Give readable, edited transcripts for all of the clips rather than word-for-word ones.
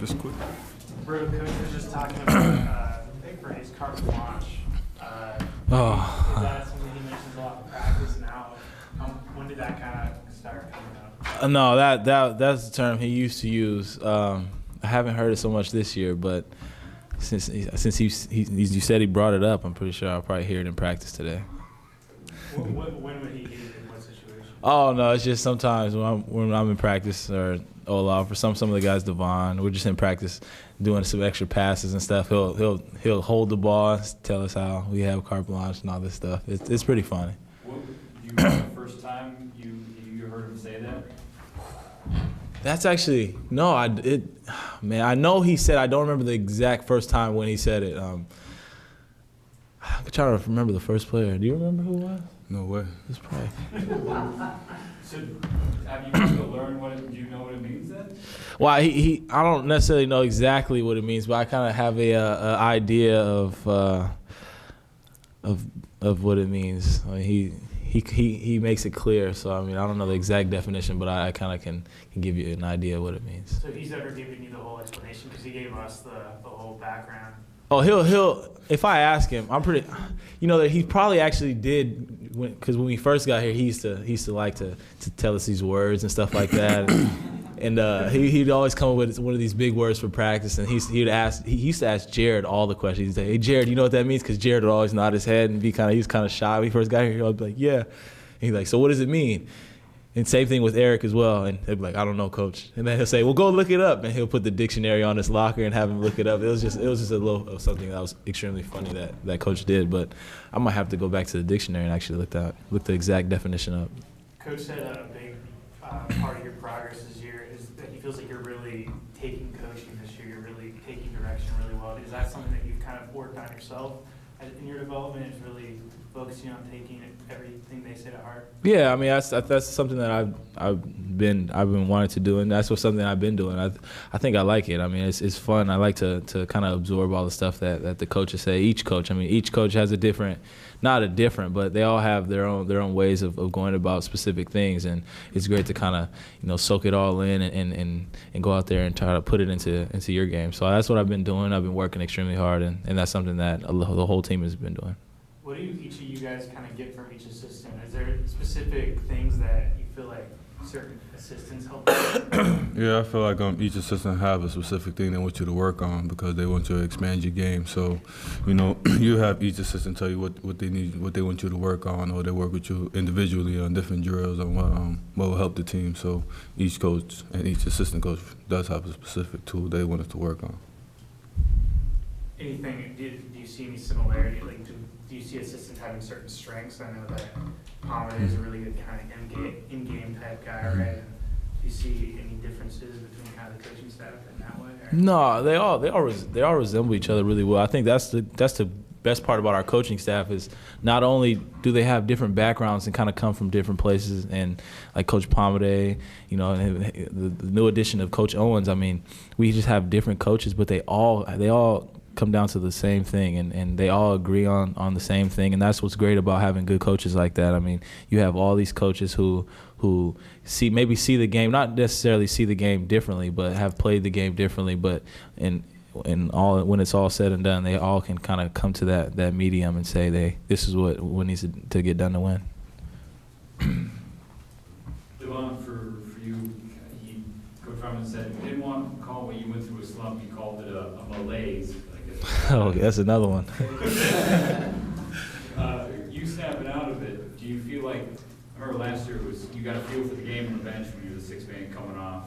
just quick. Bro, Coach was just talking about for his carte blanche. Is that something he mentions a lot in practice now? When did that kind of start coming up? No, that's the term he used to use. I haven't heard it so much this year, but since you said he brought it up, I'm pretty sure I'll probably hear it in practice today. When would he use it? In what situation? Oh no, it's just sometimes when I'm in practice or Olaf or some of the guys, Devon, we're just in practice doing some extra passes and stuff. He'll hold the ball, tell us how we have carte blanche and all this stuff. It's pretty funny. Do you remember the first time you heard him say that? That's actually no. I know he said. I don't remember the exact first time when he said it. I'm trying to remember the first player. Do you remember who it was? No way. It's probably. So, have you had to learn do you know what it means then? Well, I don't necessarily know exactly what it means, but I kind of have a idea of what it means. I mean, he makes it clear. So I mean, I don't know the exact definition, but I kind of can give you an idea of what it means. So he's ever given you the whole explanation because he gave us the whole background. Oh, he'll. If I ask him, I'm pretty. That he probably actually did, because when we first got here, he used to like to tell us these words and stuff like that, and he'd always come up with one of these big words for practice, and he used to ask Jared all the questions. He'd say, "Hey Jared, you know what that means?" Because Jared would always nod his head and he was kind of shy when he first got here. He'd be like, "Yeah," and he's like, "So what does it mean?" And same thing with Eric as well. And he'd be like, "I don't know, Coach." And then he'll say, "Well, go look it up." And he'll put the dictionary on his locker and have him look it up. It was just a little of something that was extremely funny that Coach did. But I might have to go back to the dictionary and actually look the exact definition up. Coach said a big part of your progress this year is that he feels like you're really taking coaching this year. You're really taking direction really well. Is that something that you've kind of worked on yourself in your development? Is really focusing on taking everything they say to heart? Yeah, I mean that's something that I've been wanting to do, and that's something I've been doing. I think I like it. I mean it's fun. I like to kind of absorb all the stuff that the coaches say. Each coach has but they all have their own ways of going about specific things, and it's great to kind of soak it all in and go out there and try to put it into your game. So that's what I've been doing. I've been working extremely hard, and that's something that the whole team has been doing. What do each of you guys kind of get from each assistant? Is there specific things that you feel like certain assistants help you? Yeah, I feel like each assistant have a specific thing they want you to work on because they want you to expand your game. So, you have each assistant tell you what they need, what they want you to work on, or they work with you individually on different drills on what will help the team. So each coach and each assistant coach does have a specific tool they want us to work on. Anything? Do you see any similarity? Like, do you see assistants having certain strengths? I know that Palmer is a really good kind of in-game type guy, right? And do you see any differences between kind of the coaching staff in that way? Or? No, they all resemble each other really well. I think that's the best part about our coaching staff is not only do they have different backgrounds and kind of come from different places, and like Coach Palmade, and the new addition of Coach Owens. I mean, we just have different coaches, but they all come down to the same thing, and they all agree on the same thing, and that's what's great about having good coaches like that. I mean, you have all these coaches who see the game, not necessarily see the game differently, but have played the game differently, but when it's all said and done, they all can kind of come to that medium and say this is what needs to get done to win. Devon, for you, Coach Roman said he didn't want to call what you went through a slump. He called it a malaise. Oh, that's another one. You snapping out of it, do you feel like, I remember last year you got a feel for the game on the bench when you were the sixth man coming off,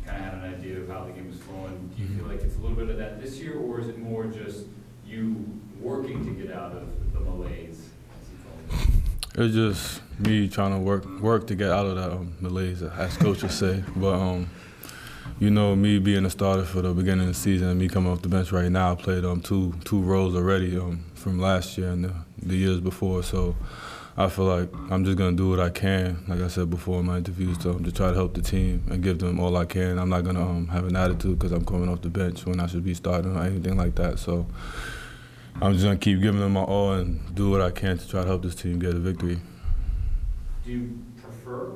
you kind of had an idea of how the game was flowing. Do you feel like it's a little bit of that this year, or is it more just you working to get out of the malaise, as you call it? It's just me trying to work to get out of that malaise, as coaches say. But me being a starter for the beginning of the season and me coming off the bench right now, I played two roles already from last year and the years before. So I feel like I'm just going to do what I can, like I said before in my interviews, to try to help the team and give them all I can. I'm not going to have an attitude because I'm coming off the bench when I should be starting or anything like that. So I'm just going to keep giving them my all and do what I can to try to help this team get a victory. Do you prefer?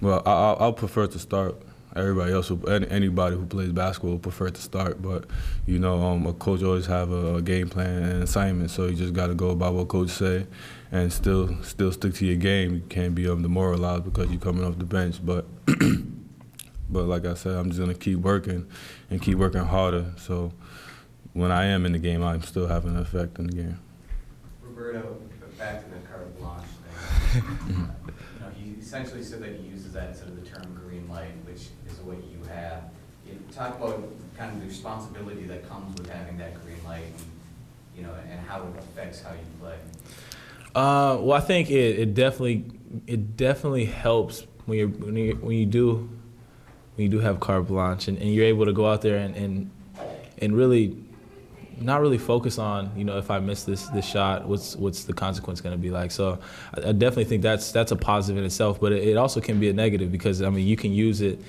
Well, I'll prefer to start. everybody else, anybody who plays basketball will prefer to start. But, you know, a coach always have a game plan and assignment, so you just got to go by what coach say and still stick to your game. You can't be demoralized because you're coming off the bench. But like I said, I'm just going to keep working and keep working harder. So when I am in the game, I'm still having an effect in the game. Roberto, back to the carte blanche thing. You know, he essentially said that he uses that instead of the term green light, which is what you have. You talk about kind of the responsibility that comes with having that green light, and, you know, and how it affects how you play. Well, I think it definitely helps when you do have carte blanche and you're able to go out there and really not really focus on, you know, if I miss this shot, what's the consequence going to be like. So I definitely think that's a positive in itself, but it also can be a negative because, I mean, you can use it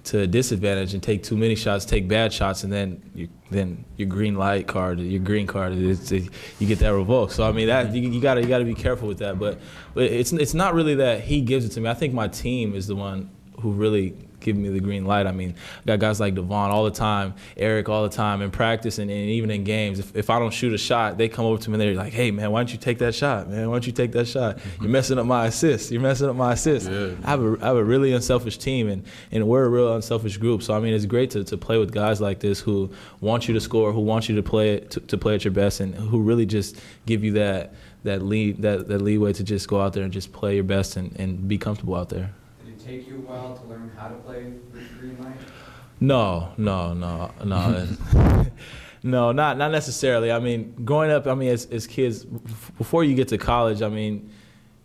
to a disadvantage and take too many shots, take bad shots, and then your green card, you get that revoked. So I mean, that you gotta be careful with that. But it's not really that he gives it to me. I think my team is the one who really giving me the green light. I mean, I got guys like Devon all the time, Eric all the time in practice and even in games. If I don't shoot a shot, they come over to me and they're like, "Hey man, why don't you take that shot, man? Why don't you take that shot? You're messing up my assist. You're messing up my assist." Yeah. I have a really unselfish team and we're a real unselfish group. So I mean, it's great to play with guys like this who want you to score, who want you to play at your best, and who really just give you that leeway to just go out there and just play your best and be comfortable out there. Take you a while to learn how to play with green light? No, no, not necessarily. I mean, growing up, I mean, as kids, before you get to college, I mean,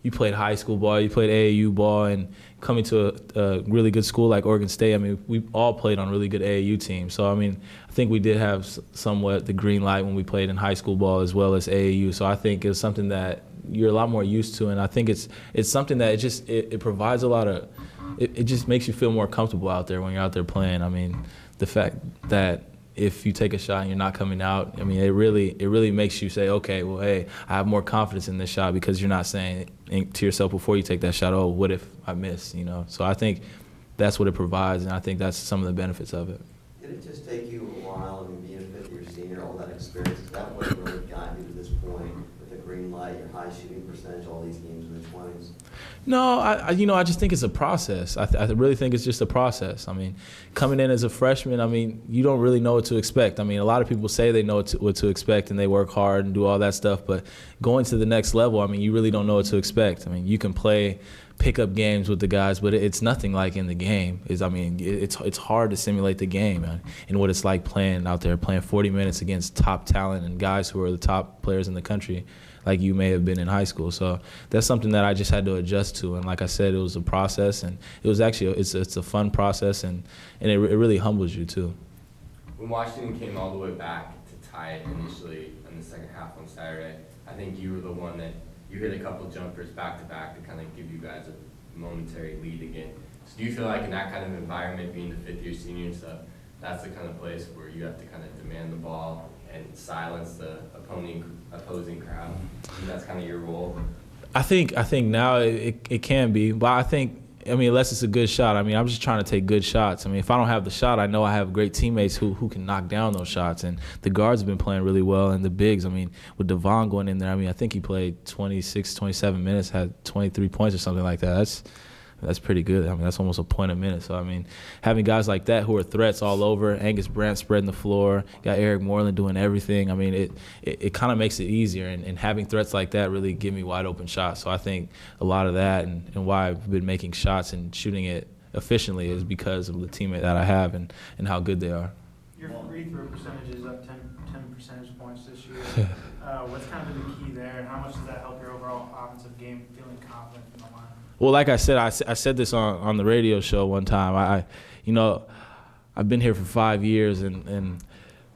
you played high school ball, you played AAU ball, and coming to a really good school like Oregon State, I mean, we all played on really good AAU teams. So, I mean, I think we did have somewhat the green light when we played in high school ball as well as AAU. So I think it's something that you're a lot more used to, and I think it's something that it provides a lot of. It just makes you feel more comfortable out there when you're out there playing. I mean, the fact that if you take a shot and you're not coming out, I mean, it really makes you say, okay, well, hey, I have more confidence in this shot because you're not saying to yourself before you take that shot, oh, what if I miss, you know? So I think that's what it provides, and I think that's some of the benefits of it. Did it just take you a while, I mean, being a fifth-year senior, all that experience, is that what really got you to this point with the green light, your high shooting percentage, all these games in the 20s? No, I just think it's a process. I really think it's just a process. I mean, coming in as a freshman, I mean, you don't really know what to expect. I mean, a lot of people say they know what to expect and they work hard and do all that stuff, but going to the next level, I mean, you really don't know what to expect. I mean, you can play pickup games with the guys, but it's nothing like in the game. It's hard to simulate the game and what it's like playing out there, playing 40 minutes against top talent and guys who are the top players in the country, like you may have been in high school. So that's something that I just had to adjust to. And like I said, it was a process, and it was actually it's a fun process, and it really humbles you too. When Washington came all the way back to tie it initially in the second half on Saturday, I think you were the one that you hit a couple jumpers back to back to kind of give you guys a momentary lead again. So do you feel like in that kind of environment, being the fifth-year senior and stuff, that's the kind of place where you have to kind of demand the ball and silence the opposing crowd? And that's kind of your role? I think now it can be, but I mean, unless it's a good shot. I mean, I'm just trying to take good shots. I mean, if I don't have the shot, I know I have great teammates who can knock down those shots. And the guards have been playing really well, and the bigs, I mean, with Devon going in there, I mean, I think he played 26, 27 minutes, had 23 points or something like that. That's pretty good. I mean, that's almost a point a minute. So, I mean, having guys like that who are threats all over, Angus Brandt spreading the floor, got Eric Moreland doing everything, I mean, it kind of makes it easier. And having threats like that really give me wide open shots. So I think a lot of that and why I've been making shots and shooting it efficiently is because of the teammate that I have and how good they are. Your free throw percentage is up 10 percentage points this year. What's kind of the key there, and how much does that help your overall offensive game, feeling confident in the line? Well, like I said, I said this on the radio show one time. I've been here for 5 years, and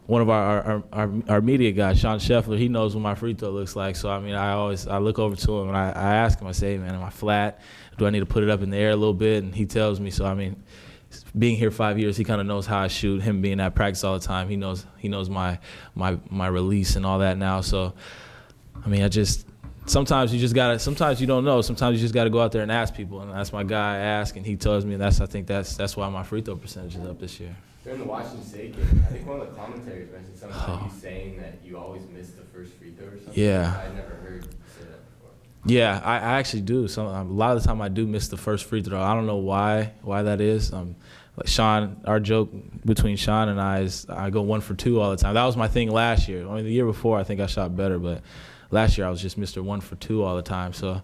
one of our media guys, Sean Scheffler, he knows what my free throw looks like. So I mean, I look over to him and I ask him, I say, hey, man, am I flat? Do I need to put it up in the air a little bit? And he tells me. So I mean, being here 5 years, he kind of knows how I shoot. Him being at practice all the time, he knows my release and all that now. So I mean, sometimes you don't know. Sometimes you just gotta go out there and ask people, and that's my guy. I ask, and he tells me, and I think that's why my free throw percentage is up this year. During the Washington State game, I think one of the commentators mentioned something about you saying that you always miss the first free throw or something. Yeah. I'd never heard you say that before. Yeah, I actually do. A lot of the time I do miss the first free throw. I don't know why that is. Like Sean, our joke between Sean and I is I go 1 for 2 all the time. That was my thing last year. I mean, the year before I think I shot better, but last year I was just Mr. 1 for 2 all the time. So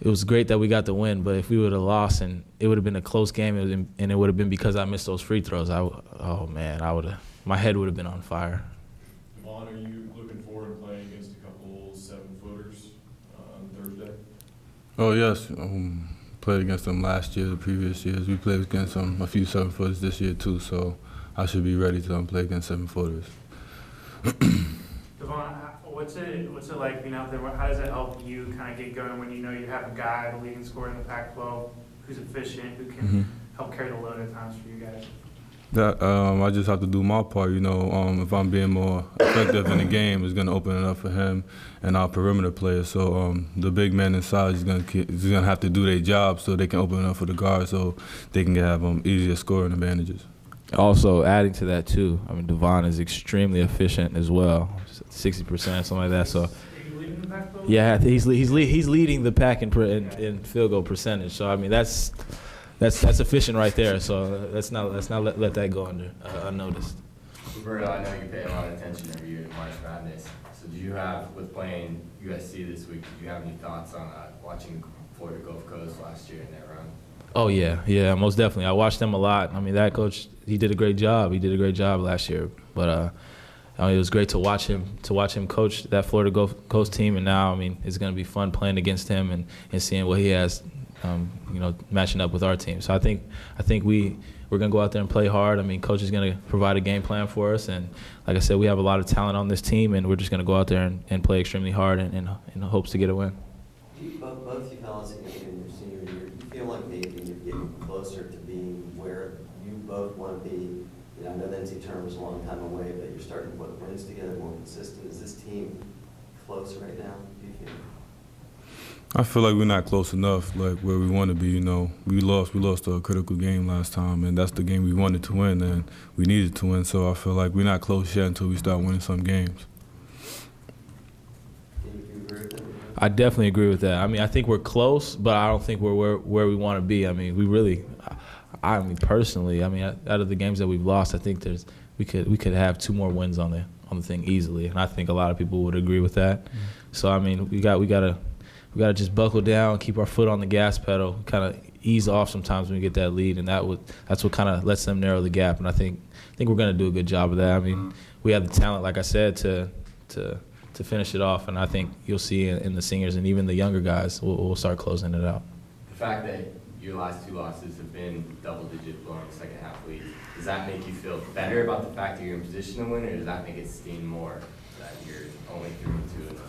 it was great that we got the win, but if we would have lost and it would have been a close game and it would have been because I missed those free throws, my head would have been on fire. Devon, are you looking forward to playing against a couple 7-footers on Thursday? Oh yes, played against them last year, the previous years. We played against a few 7-footers this year too, so I should be ready to play against 7-footers. Devon, what's it like being out there? How does it help you kind of get going when you know you have a guy, the leading scorer in the Pac-12, who's efficient, who can help carry the load at times for you guys? I just have to do my part, if I'm being more effective in the game, it's going to open it up for him and our perimeter players. So the big man inside is going to have to do their job so they can open it up for the guards so they can have easier scoring advantages. Also, adding to that too, I mean, Devon is extremely efficient as well, 60%, something like that. So, Are you leading the Pac-12? yeah, he's leading the pack in field goal percentage. So I mean, that's efficient right there. So let's not let that go unnoticed. Roberto, I know you pay a lot of attention every year to March Madness. So do you have, with playing USC this week, did you have any thoughts on watching Florida Gulf Coast last year in that run? Oh yeah, most definitely. I watched them a lot. I mean, that coach, he did a great job. He did a great job last year. But it was great to watch him coach that Florida Gulf Coast team. And now, I mean, it's going to be fun playing against him and seeing what he has, matching up with our team. So I think we're going to go out there and play hard. I mean, coach is going to provide a game plan for us. And like I said, we have a lot of talent on this team, and we're just going to go out there and play extremely hard in hopes to get a win. Both you fellas in your senior year, you feel like maybe you're getting closer to being where you both want to be? I know the NCAA tournament was a long time away, but you're starting to put wins together more consistent. Is this team close right now, do you feel? I feel like we're not close enough, like where we want to be. We lost a critical game last time, and that's the game we wanted to win, and we needed to win. So I feel like we're not close yet until we start winning some games. Do you agree with that? I definitely agree with that. I mean, I think we're close, but I don't think we're where we want to be. I mean, personally, out of the games that we've lost, I think we could have 2 more wins on the thing easily, and I think a lot of people would agree with that. Mm-hmm. So I mean, we gotta just buckle down, keep our foot on the gas pedal, kind of ease off sometimes when we get that lead, and that's what kind of lets them narrow the gap. And I think we're gonna do a good job of that. I mean, we have the talent, like I said, to finish it off, and I think you'll see in the seniors and even the younger guys, we'll start closing it out. The fact that your last 2 losses have been double-digit blowing second half leads, does that make you feel better about the fact that you're in position to win, or does that make it sting more that you're only 3-2 in the class?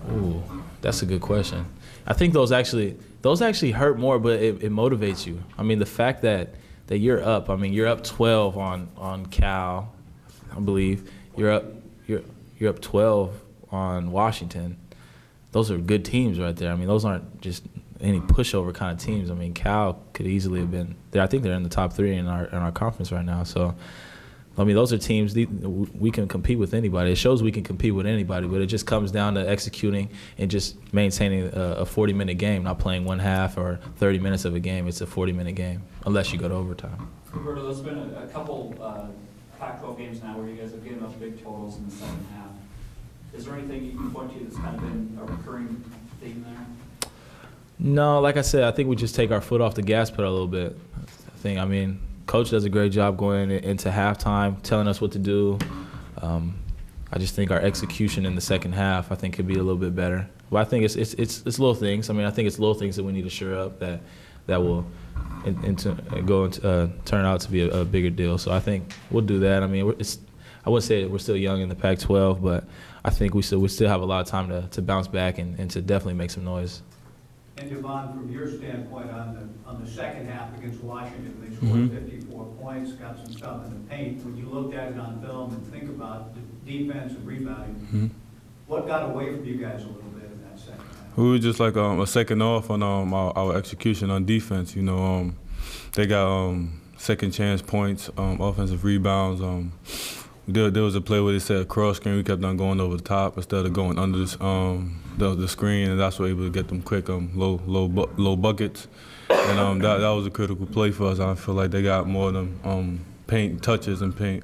Ooh, that's a good question. I think those actually hurt more, but it motivates you. I mean, the fact that you're up. I mean, you're up 12 on Cal, I believe. You're up 12 on Washington. Those are good teams right there. I mean, those aren't just any pushover kind of teams. I mean, Cal could easily have been there. I think they're in the top 3 in our conference right now. So, I mean, those are teams we can compete with anybody. It shows we can compete with anybody, but it just comes down to executing and just maintaining a 40-minute game, not playing 1 half or 30 minutes of a game. It's a 40-minute game, unless you go to overtime. Roberto, there's been a couple Pac-12 games now where you guys have given up big totals in the second half. Is there anything you can point to that's kind of been a recurring theme there? No, like I said, I think we just take our foot off the gas pedal a little bit. Coach does a great job going into halftime, telling us what to do. I just think our execution in the second half, I think, could be a little bit better. But I think it's little things. I mean, I think it's little things that we need to shore up that will turn out to be a bigger deal. So I think we'll do that. I mean, I wouldn't say we're still young in the Pac-12, but I think we still have a lot of time to bounce back and to definitely make some noise. And Devon, from your standpoint on the second half against Washington, they scored 54 points, got some stuff in the paint. When you looked at it on film and think about the defense and rebounding, what got away from you guys a little bit in that second half? We were just like a second off on our execution on defense. You know, they got second chance points, offensive rebounds. There was a play where they said cross screen. We kept on going over the top instead of going under the screen, and that's what able to get them quick low buckets. And that was a critical play for us. I feel like they got more of them paint touches and paint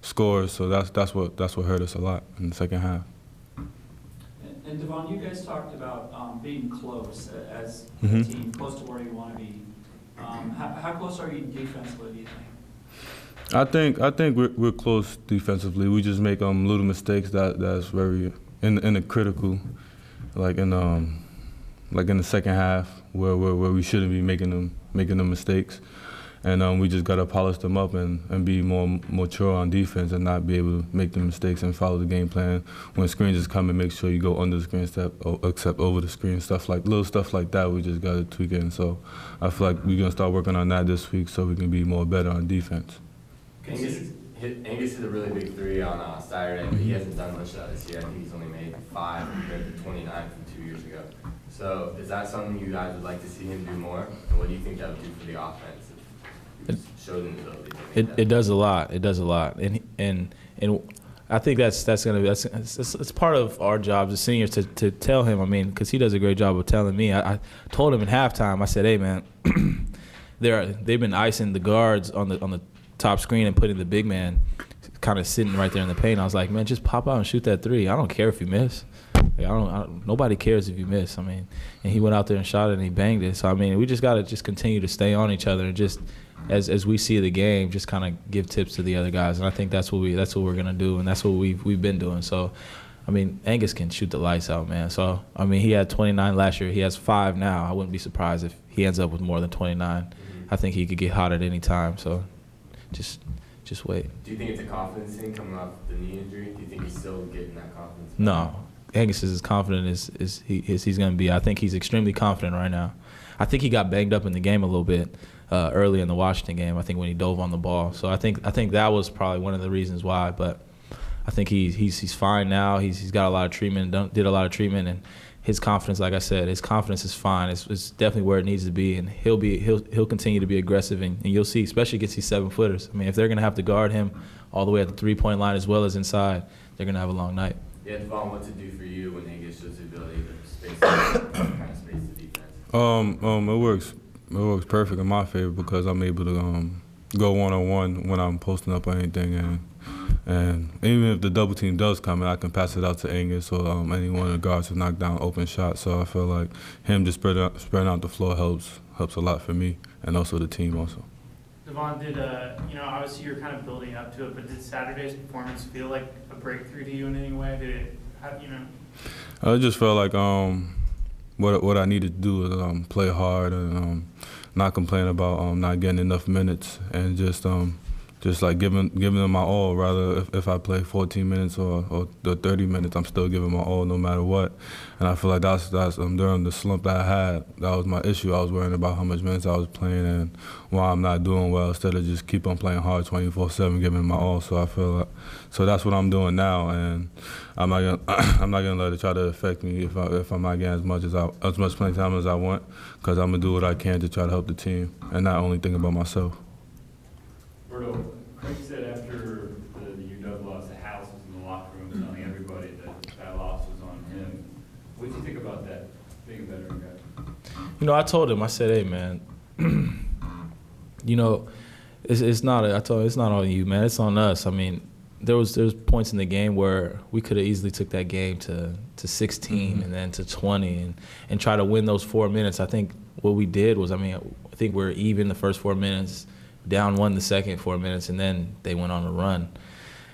scores. So that's what hurt us a lot in the second half. And Devon, you guys talked about being close as a team, close to where you want to be. How close are you defensively, do you think? I think we're close defensively. We just make little mistakes that's very in the critical, like in the second half where we shouldn't be making them mistakes, and we just gotta polish them up and be more mature on defense and not be able to make the mistakes and follow the game plan. When screens is coming, make sure you go under the screen, except over the screen, little stuff like that. We just gotta tweak it. And so I feel like we're gonna start working on that this week so we can be more better on defense. Angus hit a really big three on Saturday, but he hasn't done much of that this year. I think he's only made 5 compared to 29 from 2 years ago. So is that something you guys would like to see him do more? And what do you think that would do for the offense if he showed an ability? It does a lot. It does a lot, and I think that's it's part of our jobs as seniors to tell him. I mean, because he does a great job of telling me. I told him in halftime. I said, "Hey, man, they've been icing the guards on the top screen and putting the big man kind of sitting right there in the paint." I was like, "Man, just pop out and shoot that three. I don't care if you miss. Like, nobody cares if you miss." I mean, and he went out there and shot it and he banged it. So I mean, we just got to just continue to stay on each other and just as we see the game, just kind of give tips to the other guys. And I think that's what we're gonna do, and that's what we've been doing. So, I mean, Angus can shoot the lights out, man. So I mean, he had 29 last year. He has 5 now. I wouldn't be surprised if he ends up with more than 29. I think he could get hot at any time. So. Just wait. Do you think it's a confidence thing coming off the knee injury? Do you think he's still getting that confidence? No. Angus is as confident as he's going to be. I think he's extremely confident right now. I think he got banged up in the game a little bit early in the Washington game, I think, when he dove on the ball. So I think that was probably one of the reasons why. But I think he's fine now. He's got a lot of treatment, did a lot of treatment, and his confidence, like I said, his confidence is fine. It's definitely where it needs to be, and he'll continue to be aggressive, and you'll see, especially against these 7-footers. I mean, if they're gonna have to guard him all the way at the 3-point line as well as inside, they're gonna have a long night. Yeah, Devon, what to do for you when Angus shows the ability to space the defense? It works perfect in my favor because I'm able to go one-on-one when I'm posting up or anything, and even if the double team does come in, I can pass it out to Angus or any one of the guards to knock down open shots. So I feel like him just spreading out the floor helps a lot for me and also the team also. Devon, did obviously you're kind of building up to it, but did Saturday's performance feel like a breakthrough to you in any way? Did it? I just felt like what I needed to do is play hard and not complain about not getting enough minutes and just like giving them my all. Rather, if I play 14 minutes or 30 minutes, I'm still giving my all no matter what. And I feel like that's during the slump that I had, that was my issue. I was worrying about how much minutes I was playing and why I'm not doing well instead of just keep on playing hard 24/7, giving my all. So I feel like, so that's what I'm doing now, and I'm not gonna let it try to affect me if I'm not getting as much playing time as I want, because I'm gonna do what I can to try to help the team and not only think about myself. Roberto, Craig said after the UW loss, the house was in the locker room telling everybody that loss was on him. What did you think about that, being a veteran guy? I told him, I said, "Hey, man, it's not on you, man. It's on us." I mean, there was points in the game where we could have easily took that game to 16 and then to 20 and try to win those 4 minutes. I think what we did was, I think we're even the first 4 minutes, down 1 the second 4 minutes, and then they went on a run.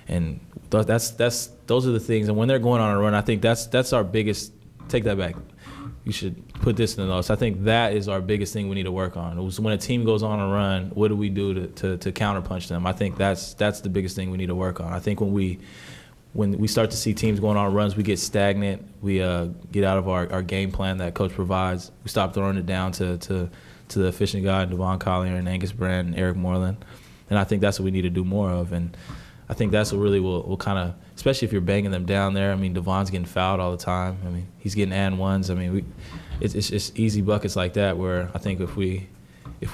And those are the things. And when they're going on a run, I think that's our biggest. Take that back. You should put this in the notes. I think that is our biggest thing we need to work on. It was when a team goes on a run, what do we do to counterpunch them? I think that's the biggest thing we need to work on. I think when we start to see teams going on runs, we get stagnant. We get out of our game plan that coach provides. We stop throwing it down to the efficient guy, Devon Collier and Angus Brand and Eric Moreland. And I think that's what we need to do more of. And I think that's what really will kind of, especially if you're banging them down there. I mean, Devon's getting fouled all the time. I mean, he's getting and ones. I mean, it's just easy buckets like that where I think if we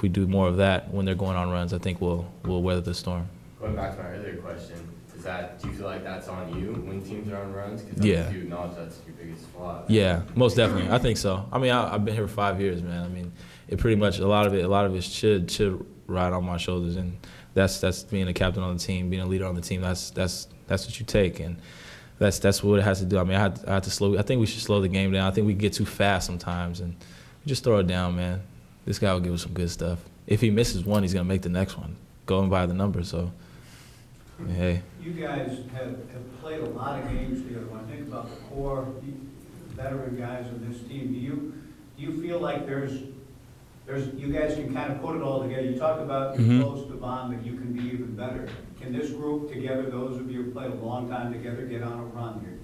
do more of that when they're going on runs, I think we'll weather the storm. Going back to my earlier question, do you feel like that's on you when teams are on runs? Because Yeah. you acknowledge that's your biggest flaw. Yeah, most definitely. I think so. I mean, I've been here for 5 years, man. I mean, it pretty much a lot of it should ride on my shoulders, and that's being a captain on the team, being a leader on the team. That's what you take, and that's what it has to do. I mean, I had to slow. I think we should slow the game down. I think we get too fast sometimes, and we just throw it down, man. This guy will give us some good stuff. If he misses one, he's gonna make the next one. Going by the numbers, so. Hey. You guys have played a lot of games together. When I think about the core veteran guys on this team, do you feel like there's you guys can kind of put it all together? You talk about you're close to Devon, but you can be even better. Can this group together, those of you who played a long time together, get on a run here?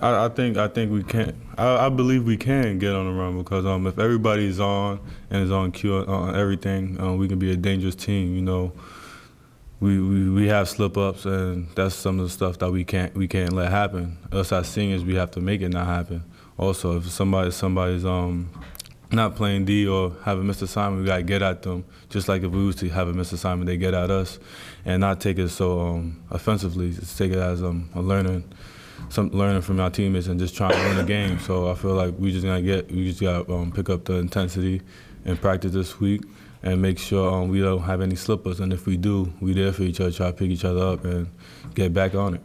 I think we can. I believe we can get on a run because if everybody's on and is on cue on everything, we can be a dangerous team. You know. We have slip-ups, and that's some of the stuff that we can't let happen. Us as seniors, we have to make it not happen. Also, if somebody's not playing D or have a missed assignment, we gotta get at them. Just like if we used to have a missed assignment, they get at us, and not take it so offensively. Just take it as a learning from our teammates and just trying to win the game. So I feel like we just gotta pick up the intensity and practice this week. And make sure we don't have any slippers. And if we do, we there for each other, try to pick each other up and get back on it.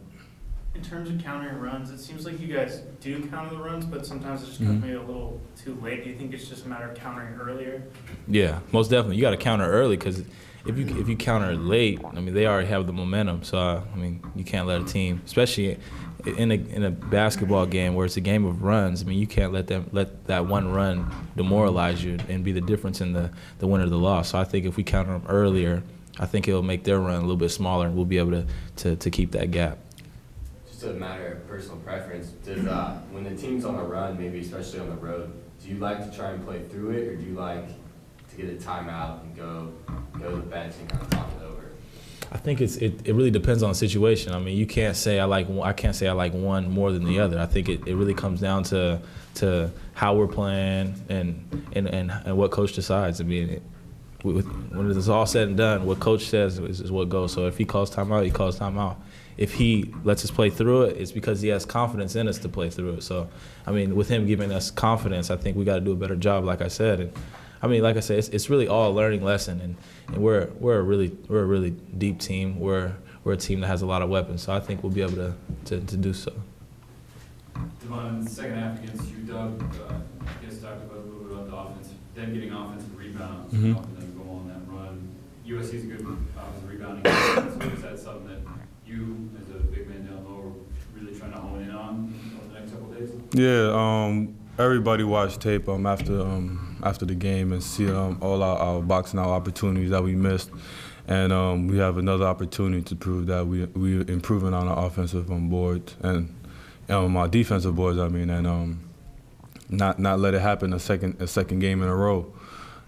In terms of countering runs, it seems like you guys do counter the runs, but sometimes it just comes maybe a little too late. Do you think it's just a matter of countering earlier? Yeah, most definitely. You got to counter early because if you counter late, I mean, they already have the momentum. So, I mean, you can't let a team, especially in a basketball game where it's a game of runs, I mean, you can't let that one run demoralize you and be the difference in the win or the loss. So I think if we counter them earlier, I think it'll make their run a little bit smaller, and we'll be able to keep that gap. Just a matter of personal preference, does when the team's on a run, maybe especially on the road, do you like to try and play through it, or do you like to get a timeout and go to the bench and kind of talk it over? I think it really depends on the situation. I mean, you can't say I can't say I like one more than the other. I think it really comes down to how we're playing and what coach decides. I mean, when it's all said and done, what coach says is what goes. So if he calls timeout, he calls timeout. If he lets us play through it, it's because he has confidence in us to play through it. So, I mean, with him giving us confidence, I think we got to do a better job, like I said. And I mean, like I said, it's really all a learning lesson, and we're a really deep team. We're a team that has a lot of weapons, so I think we'll be able to do so. Devon, in the second half against UW, you guys talked about a little bit about the offense, them getting offensive rebounds, helping them go on that run. USC is a good offensive rebounding defense, so is that something that you, as a big man down low, are really trying to hone in on over the next couple of days? Yeah, everybody watched tape after the game and see all our boxing out opportunities that we missed, and we have another opportunity to prove that we're improving on our offensive boards and our defensive boards. I mean, and not let it happen a second game in a row,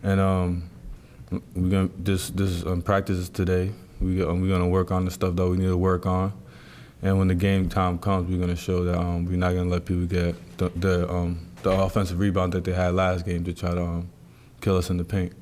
and we're gonna this practices today. We're gonna work on the stuff that we need to work on, and when the game time comes, we're gonna show that we're not gonna let people get the offensive rebound that they had last game to try to kill us in the paint.